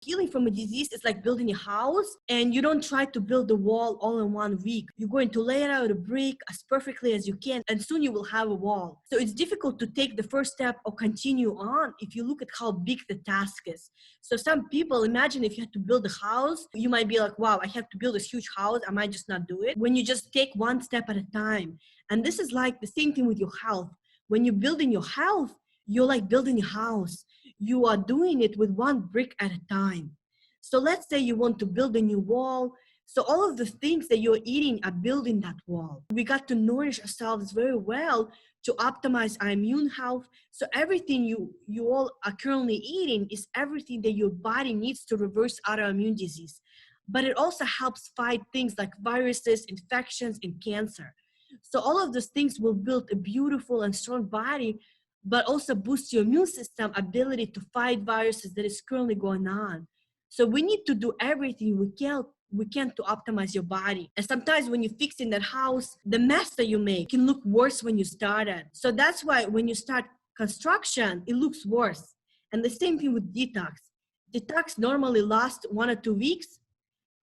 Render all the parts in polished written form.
Healing from a disease is like building a house, and you don't try to build the wall all in 1 week. You're going to lay it out a brick as perfectly as you can, and soon you will have a wall. So it's difficult to take the first step or continue on if you look at how big the task is. So some people, imagine if you had to build a house, you might be like, wow, I have to build this huge house. I might just not do it. When you just take one step at a time. And this is like the same thing with your health. When you're building your health, you're like building a house. You are doing it with one brick at a time. So let's say you want to build a new wall. So all of the things that you're eating are building that wall. We got to nourish ourselves very well to optimize our immune health. So everything you all are currently eating is everything that your body needs to reverse autoimmune disease. But it also helps fight things like viruses, infections, and cancer. So all of those things will build a beautiful and strong body, but also boost your immune system ability to fight viruses that is currently going on. So we need to do everything we can to optimize your body. And sometimes when you're fixing that house, the mess that you make can look worse when you started. So that's why when you start construction, it looks worse. And the same thing with detox. Detox normally lasts 1 or 2 weeks.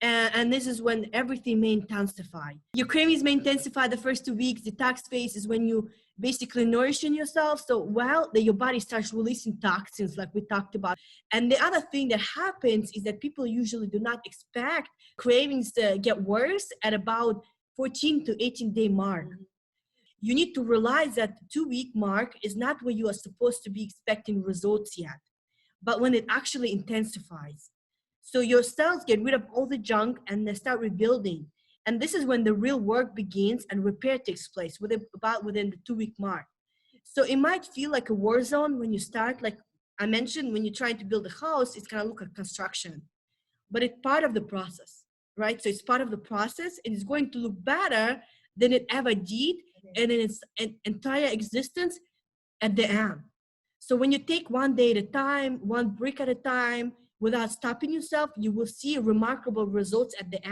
And this is when everything may intensify. Your cravings may intensify the first 2 weeks. Detox phase is when you basically nourishing yourself so well that your body starts releasing toxins like we talked about. And the other thing that happens is that people usually do not expect cravings to get worse at about 14 to 18 day mark. You need to realize that 2 week mark is not where you are supposed to be expecting results yet, but when it actually intensifies. So your cells get rid of all the junk and they start rebuilding. And this is when the real work begins and repair takes place within the 2 week mark. So it might feel like a war zone when you start, like I mentioned, when you're trying to build a house, it's going to look like construction, but it's part of the process, right? So it's part of the process and it's going to look better than it ever did and in its entire existence at the end. So when you take one day at a time, one brick at a time, without stopping yourself, you will see remarkable results at the end.